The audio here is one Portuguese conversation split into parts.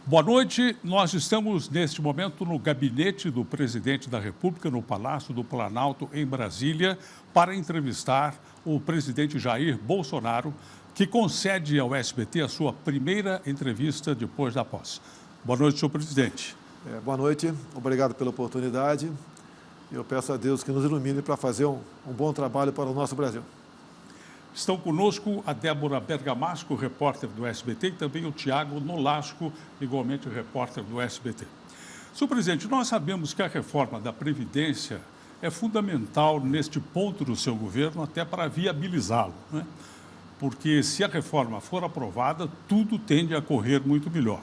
Boa noite. Nós estamos, neste momento, no gabinete do presidente da República, no Palácio do Planalto, em Brasília, para entrevistar o presidente Jair Bolsonaro, que concede ao SBT a sua primeira entrevista depois da posse. Boa noite, senhor presidente. Boa noite, obrigado pela oportunidade. Eu peço a Deus que nos ilumine para fazer um bom trabalho para o nosso Brasil. Estão conosco a Débora Bergamasco, repórter do SBT, e também o Tiago Nolasco, igualmente repórter do SBT. Senhor presidente, nós sabemos que a reforma da Previdência é fundamental neste ponto do seu governo, até para viabilizá-lo, né? Porque se a reforma for aprovada, tudo tende a correr muito melhor.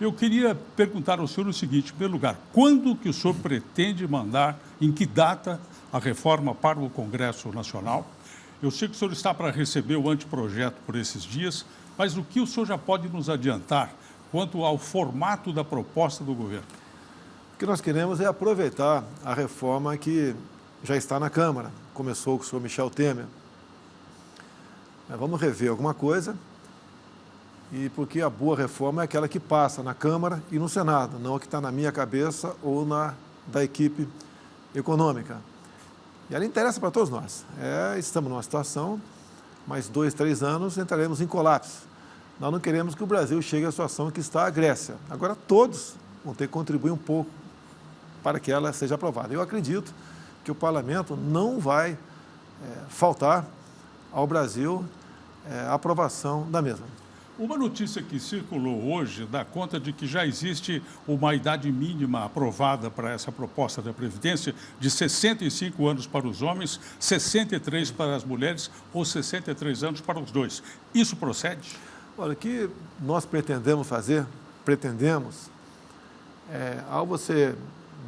Eu queria perguntar ao senhor o seguinte, em primeiro lugar, quando que o senhor pretende mandar, em que data, a reforma para o Congresso Nacional? Eu sei que o senhor está para receber o anteprojeto por esses dias, mas o que o senhor já pode nos adiantar quanto ao formato da proposta do governo? O que nós queremos é aproveitar a reforma que já está na Câmara, começou com o senhor Michel Temer. Vamos rever alguma coisa, e porque a boa reforma é aquela que passa na Câmara e no Senado, não a que está na minha cabeça ou da equipe econômica. E ela interessa para todos nós. Estamos numa situação, mais 2, 3 anos, entraremos em colapso. Nós não queremos que o Brasil chegue à situação que está a Grécia. Agora, todos vão ter que contribuir um pouco para que ela seja aprovada. Eu acredito que o Parlamento não vai faltar ao Brasil a aprovação da mesma. Uma notícia que circulou hoje dá conta de que já existe uma idade mínima aprovada para essa proposta da Previdência de 65 anos para os homens, 63 para as mulheres ou 63 anos para os dois. Isso procede? Olha, o que nós pretendemos fazer, ao você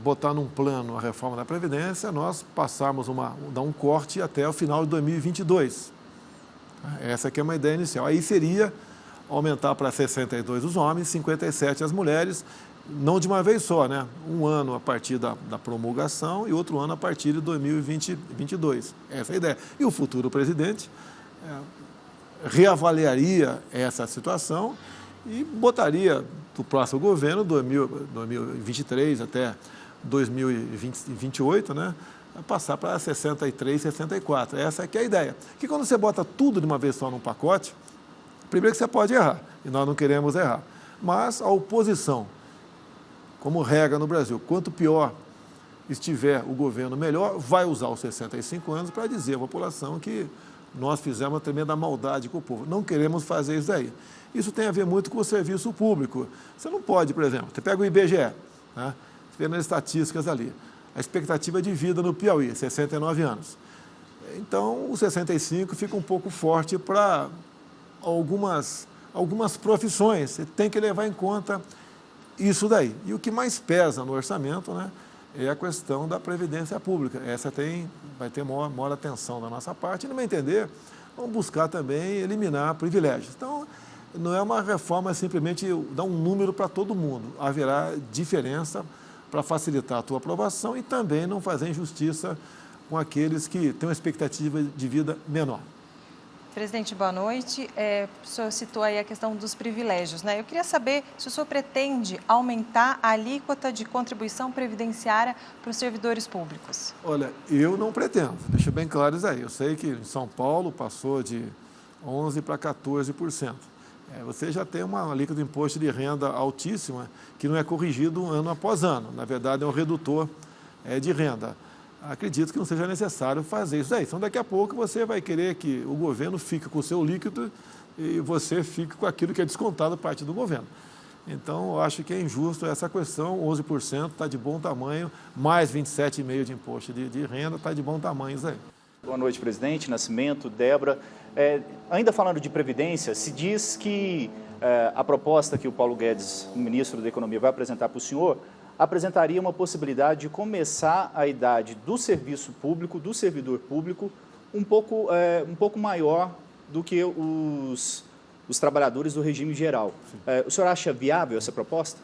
botar num plano a reforma da Previdência, nós passarmos dar um corte até o final de 2022. Essa aqui é uma ideia inicial. Aí seria aumentar para 62 os homens, 57 as mulheres, não de uma vez só, né? Um ano a partir da promulgação e outro ano a partir de 2022. Essa é a ideia. E o futuro presidente reavaliaria essa situação e botaria do próximo governo, 2023 até 2028, né? Passar para 63, 64. Essa é que é a ideia. Que quando você bota tudo de uma vez só num pacote, primeiro que você pode errar, e nós não queremos errar. Mas a oposição, como regra no Brasil, quanto pior estiver o governo, melhor, vai usar os 65 anos para dizer à população que nós fizemos uma tremenda maldade com o povo. Não queremos fazer isso daí. Isso tem a ver muito com o serviço público. Você não pode, por exemplo, você pega o IBGE, né? Você vê nas estatísticas ali, a expectativa de vida no Piauí, 69 anos. Então, o 65 fica um pouco forte para algumas profissões. Você tem que levar em conta isso daí. E o que mais pesa no orçamento, né, é a questão da Previdência Pública. Essa vai ter maior atenção da nossa parte. E, no meu entender, vamos buscar também eliminar privilégios. Então, não é uma reforma simplesmente dar um número para todo mundo. Haverá diferença para facilitar a tua aprovação e também não fazer injustiça com aqueles que têm uma expectativa de vida menor. Presidente, boa noite. O senhor citou aí a questão dos privilégios, né? Eu queria saber se o senhor pretende aumentar a alíquota de contribuição previdenciária para os servidores públicos. Olha, eu não pretendo, deixa bem claro isso aí. Eu sei que em São Paulo passou de 11% para 14%. Você já tem uma alíquota de imposto de renda altíssima que não é corrigido ano após ano. Na verdade, é um redutor de renda. Acredito que não seja necessário fazer isso daí. Então, daqui a pouco, você vai querer que o governo fique com o seu líquido e você fique com aquilo que é descontado parte do governo. Então, eu acho que é injusto essa questão. 11% está de bom tamanho, mais 27,5% de imposto de renda, está de bom tamanho isso aí. Boa noite, presidente. Nascimento, Débora. Ainda falando de Previdência, se diz que a proposta que o Paulo Guedes, o ministro da Economia, vai apresentar para o senhor, apresentaria uma possibilidade de começar a idade do serviço público, do servidor público, um pouco maior do que os trabalhadores do regime geral. O senhor acha viável essa proposta?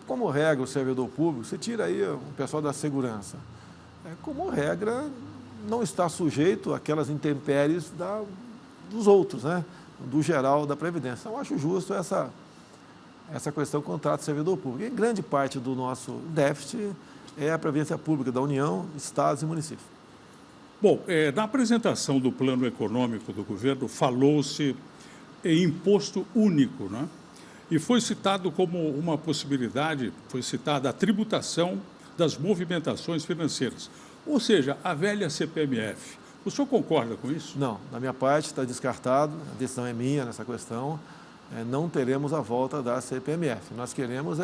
Como regra, o servidor público, você tira aí o pessoal da segurança. Como regra, não está sujeito àquelas intempéries dos outros, né? Do geral da Previdência. Eu acho justo essa questão do contrato de servidor público. E grande parte do nosso déficit é a Previdência Pública da União, estados e municípios. Bom, na apresentação do plano econômico do governo, falou-se em imposto único, né? E foi citado como uma possibilidade, foi citada a tributação das movimentações financeiras, ou seja, a velha CPMF. O senhor concorda com isso? Não, da minha parte está descartado, a decisão é minha nessa questão, não teremos a volta da CPMF. Nós queremos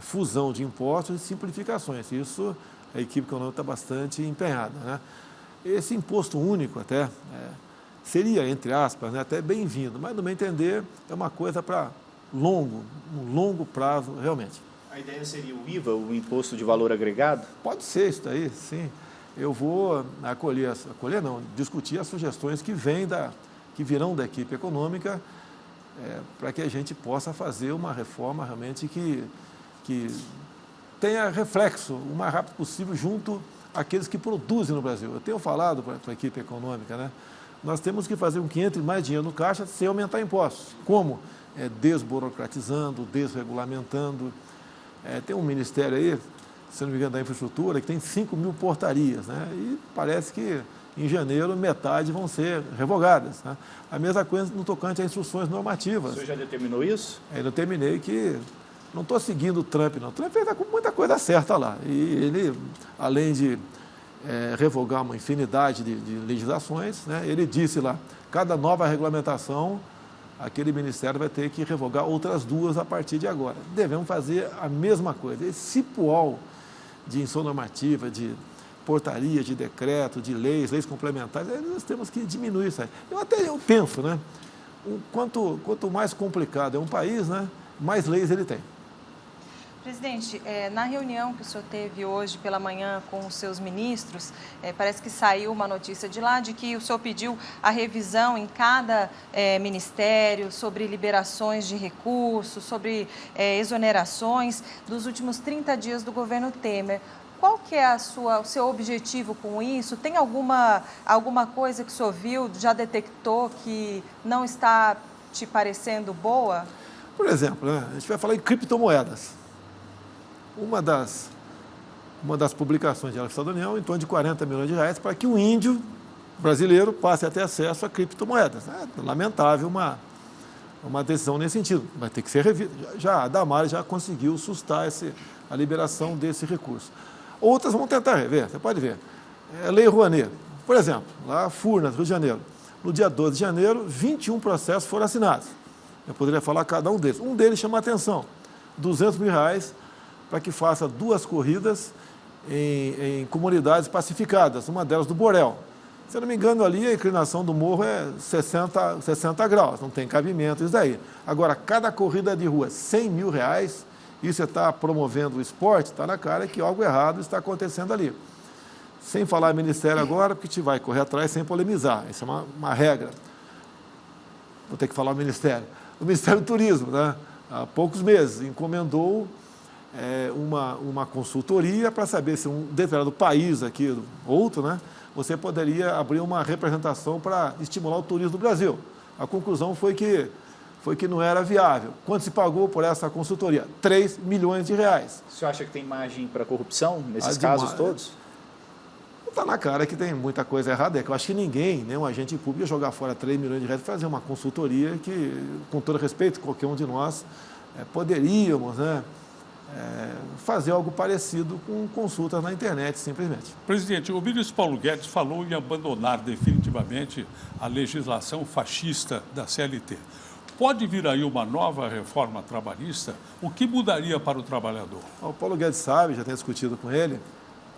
fusão de impostos e simplificações, isso a equipe econômica está bastante empenhada, né? Esse imposto único até seria, entre aspas, né, até bem-vindo, mas no meu entender é uma coisa para um longo prazo realmente. A ideia seria o IVA, o Imposto de Valor Agregado? Pode ser isso daí, sim. Eu vou discutir as sugestões que virão da equipe econômica para que a gente possa fazer uma reforma realmente que tenha reflexo o mais rápido possível junto àqueles que produzem no Brasil. Eu tenho falado para a equipe econômica, né? Nós temos que fazer com que entre mais dinheiro no caixa sem aumentar impostos. Como? Desburocratizando, desregulamentando. Tem um ministério aí, se não me engano, da infraestrutura, que tem 5 mil portarias, né? E parece que em janeiro metade vão ser revogadas, né? A mesma coisa no tocante a instruções normativas. O senhor já determinou isso? Eu determinei que não estou seguindo o Trump, não. O Trump fez muita coisa certa lá. E ele, além de revogar uma infinidade de legislações, né, ele disse lá, cada nova regulamentação, aquele ministério vai ter que revogar outras 2 a partir de agora. Devemos fazer a mesma coisa. Esse cipual de instrução normativa, de portaria, de decreto, de leis complementares, nós temos que diminuir isso aí. Eu penso, né, quanto mais complicado é um país, né, mais leis ele tem. Presidente, na reunião que o senhor teve hoje pela manhã com os seus ministros, parece que saiu uma notícia de lá de que o senhor pediu a revisão em cada ministério sobre liberações de recursos, sobre exonerações dos últimos 30 dias do governo Temer. Qual que é o seu objetivo com isso? Tem alguma coisa que o senhor viu, já detectou que não está te parecendo boa? Por exemplo, né, a gente vai falar em criptomoedas. Uma das publicações de Estado da União, em torno de 40 milhões de reais, para que o índio brasileiro passe a ter acesso a criptomoedas. É lamentável uma decisão nesse sentido. Vai ter que ser revista. A Damares já conseguiu sustar a liberação desse recurso. Outras vão tentar rever, você pode ver. Lei Rouanet, por exemplo, lá Furnas, Rio de Janeiro. No dia 12 de janeiro, 21 processos foram assinados. Eu poderia falar cada um deles. Um deles chama a atenção, R$200 mil para que faça 2 corridas em comunidades pacificadas, uma delas do Borel. Se eu não me engano, ali a inclinação do morro é 60 graus, não tem cabimento isso daí. Agora, cada corrida de rua, R$100 mil, e você está promovendo o esporte, está na cara que algo errado está acontecendo ali. Sem falar ministério agora, porque a gente vai correr atrás sem polemizar, isso é uma regra. Vou ter que falar o Ministério. O Ministério do Turismo, né, há poucos meses, encomendou uma consultoria para saber se um determinado país aqui, outro, né, você poderia abrir uma representação para estimular o turismo do Brasil. A conclusão foi que não era viável. Quanto se pagou por essa consultoria? R$3 milhões. O senhor acha que tem margem para corrupção nesses casos todos? Está na cara que tem muita coisa errada. Eu acho que ninguém, nenhum agente público, ia jogar fora R$3 milhões para fazer uma consultoria que, com todo respeito, qualquer um de nós poderíamos, né, fazer algo parecido com consultas na internet, simplesmente. Presidente, o ministro Paulo Guedes falou em abandonar definitivamente a legislação fascista da CLT. Pode vir aí uma nova reforma trabalhista? O que mudaria para o trabalhador? O Paulo Guedes sabe, já tenho discutido com ele,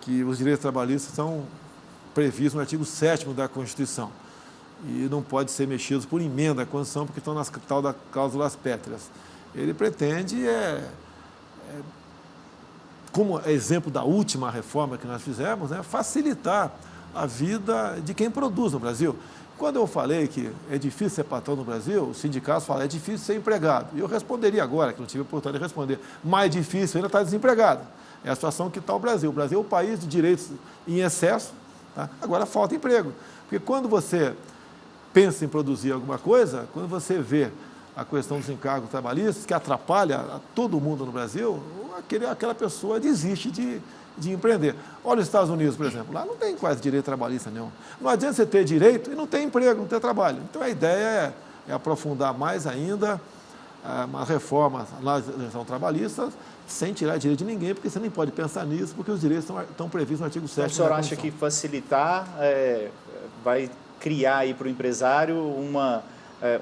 que os direitos trabalhistas estão previstos no artigo 7º da Constituição e não pode ser mexidos por emenda à Constituição porque estão nas tal das cláusulas pétreas. Ele pretende, como exemplo da última reforma que nós fizemos, facilitar a vida de quem produz no Brasil. Quando eu falei que é difícil ser patrão no Brasil, os sindicatos falam é difícil ser empregado. E eu responderia agora, que não tive a oportunidade de responder, mais difícil ainda estar desempregado. É a situação que está o Brasil. O Brasil é um país de direitos em excesso, tá? Agora falta emprego. Porque quando você pensa em produzir alguma coisa, quando você vê a questão dos encargos trabalhistas, que atrapalha a todo mundo no Brasil, aquela pessoa desiste de empreender. Olha os Estados Unidos, por exemplo, lá não tem quase direito trabalhista nenhum. Não adianta você ter direito e não ter emprego, não ter trabalho. Então a ideia é aprofundar mais ainda uma reforma na legislação trabalhista, sem tirar direito de ninguém, porque você nem pode pensar nisso, porque os direitos estão previstos no artigo 7º. Então, o senhor acha que facilitar vai criar aí para o empresário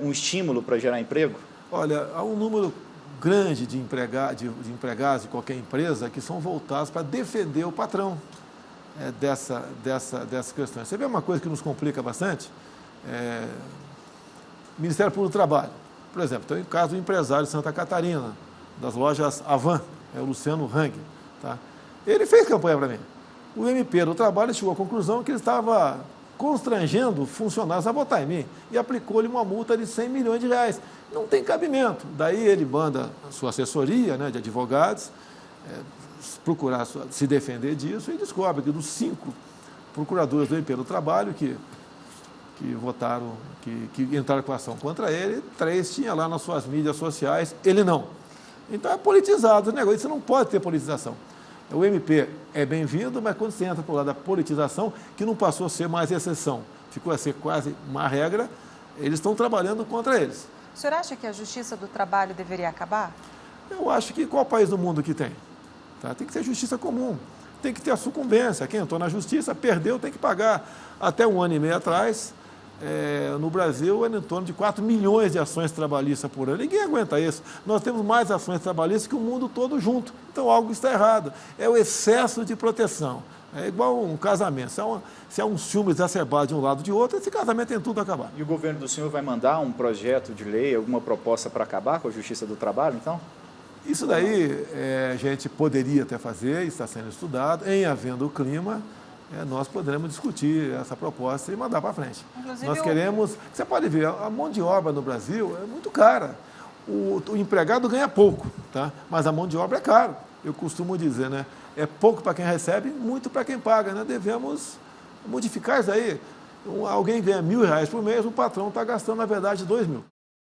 um estímulo para gerar emprego? Olha, há um número grande de empregados de qualquer empresa que são voltados para defender o patrão dessas questões. Você vê uma coisa que nos complica bastante? Ministério Público do Trabalho. Por exemplo, tem o caso do empresário de Santa Catarina, das lojas Avan, é o Luciano Hang. Tá? Ele fez campanha para mim. O MP do Trabalho chegou à conclusão que ele estava constrangendo funcionários a votar em mim e aplicou-lhe uma multa de 100 milhões de reais. Não tem cabimento. Daí ele manda a sua assessoria, né, de advogados procurar se defender disso e descobre que dos 5 procuradores do MP do Trabalho que votaram, que entraram com ação contra ele, 3 tinham lá nas suas mídias sociais, ele não. Então é politizado o negócio, você não pode ter politização. O MP é bem-vindo, mas quando você entra para o lado da politização, que não passou a ser mais exceção, ficou a ser quase uma regra, eles estão trabalhando contra eles. O senhor acha que a Justiça do Trabalho deveria acabar? Eu acho que qual país do mundo que tem? Tá? Tem que ter justiça comum, tem que ter a sucumbência. Quem entrou na justiça, perdeu, tem que pagar. Até 1 ano e meio atrás, no Brasil, era em torno de 4 milhões de ações trabalhistas por ano. Ninguém aguenta isso. Nós temos mais ações trabalhistas que o mundo todo junto. Então, algo está errado. É o excesso de proteção. É igual um casamento. Se há um ciúme exacerbado de um lado ou de outro, esse casamento tem tudo a acabar. E o governo do senhor vai mandar um projeto de lei, alguma proposta para acabar com a Justiça do Trabalho, então? Isso daí a gente poderia até fazer, está sendo estudado. Em havendo o clima, nós poderemos discutir essa proposta e mandar para frente. Inclusive, nós queremos... Você pode ver, a mão de obra no Brasil é muito cara. O empregado ganha pouco, tá? Mas a mão de obra é cara. Eu costumo dizer, né? É pouco para quem recebe, muito para quem paga, né? Devemos modificar isso aí. Alguém ganha R$1.000 por mês, o patrão está gastando, na verdade, 2.000.